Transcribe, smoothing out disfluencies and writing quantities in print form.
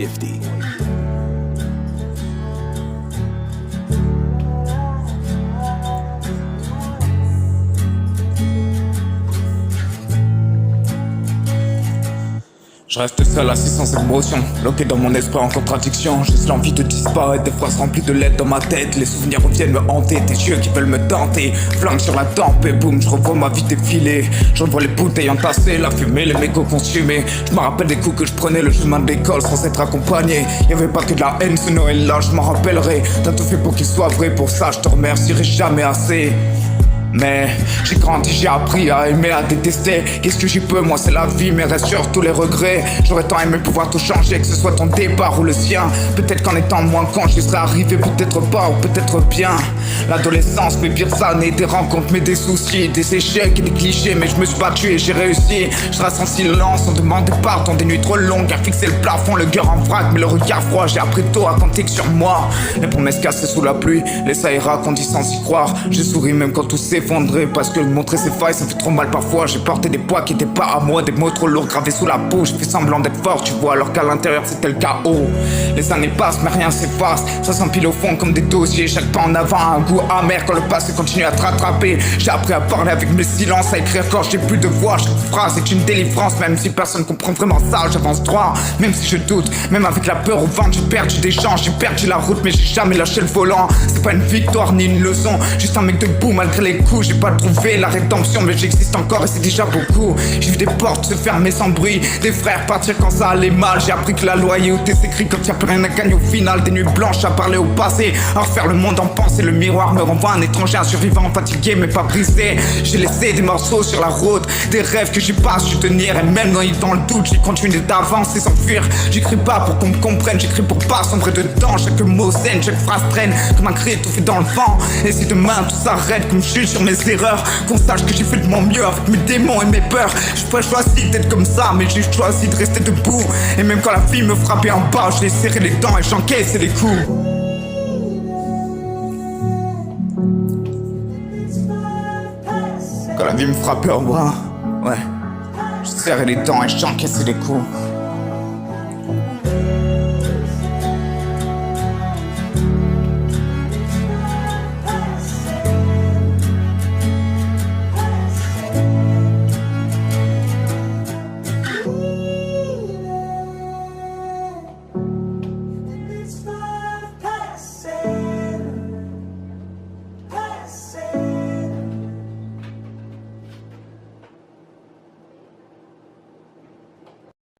50. Je reste seul assis sans émotion, bloqué dans mon esprit en contradiction. J'ai l'envie de disparaître, des phrases remplies de lettres dans ma tête. Les souvenirs reviennent me hanter, des yeux qui veulent me tenter. Flingue sur la tempe et boum, je revois ma vie défiler. Je revois les bouteilles entassées, la fumée, les mégots consumés. Je me rappelle des coups que je prenais le chemin de l'école sans être accompagné. Y'avait pas que de la haine ce Noël-là, je m'en rappellerai. T'as tout fait pour qu'il soit vrai, pour ça je te remercierai jamais assez. Mais j'ai grandi, j'ai appris à aimer, à détester. Qu'est-ce que j'y peux, moi c'est la vie, mais reste surtout les regrets. J'aurais tant aimé pouvoir tout changer, que ce soit ton départ ou le sien. Peut-être qu'en étant moins con, j'y serais arrivé, peut-être pas ou peut-être bien. L'adolescence, mes pires années, des rencontres, mais des soucis, des échecs et des clichés. Mais je me suis battu et j'ai réussi. Je reste en silence, on demande pardon, des nuits trop longues à fixer le plafond, le cœur en vrac, mais le regard froid. J'ai appris tôt à compter que sur moi. Les promesses cassées sous la pluie, les ça ira qu'on dit sans y croire. J'ai souri même quand tout s'effondrait, parce que montrer ses failles ça fait trop mal parfois. J'ai porté des poids qui étaient pas à moi, des mots trop lourds gravés sous la peau. J'ai fait semblant d'être fort, tu vois, alors qu'à l'intérieur c'était le chaos. Les années passent mais rien s'efface, ça s'empile au fond comme des dossiers. Chaque pas en avant a un goût amer quand le passé continue à te rattraper. J'ai appris à parler avec mes silences, à écrire quand j'ai plus de voix. Chaque phrase est une délivrance, même si personne comprend vraiment ça. J'avance droit, même si je doute, même avec la peur au ventre. J'ai perdu des gens, j'ai perdu la route, mais j'ai jamais lâché le volant. C'est pas une victoire ni une leçon, juste un mec debout malgré les coups. J'ai pas trouvé la rédemption, mais j'existe encore et c'est déjà beaucoup. J'ai vu des portes se fermer sans bruit, des frères partir quand ça allait mal. J'ai appris que la loyauté s'écrit quand y'a plus rien à gagner au final. Des nuits blanches à parler au passé, à refaire le monde en pensée. Le miroir me renvoie un étranger, un survivant fatigué mais pas brisé. J'ai laissé des morceaux sur la route, des rêves que j'ai pas su tenir. Et même dans le doute, j'ai continué d'avancer sans fuir. J'écris pas pour qu'on me comprenne, j'écris pour pas sombrer dedans. Chaque mot saigne, chaque phrase traîne comme un cri étouffé dans le vent. Et si demain tout s'arrête, comme je juge sur mes erreurs, qu'on sache que j'ai fait de mon mieux avec mes démons et mes peurs. J'ai pas choisi d'être comme ça, mais j'ai choisi de rester debout. Et même quand la vie me frappait en bas, j'ai serré les dents et j'encaissais les coups. Quand la vie me frappait en bas, ouais, je serrais les dents et j'encaissais les coups.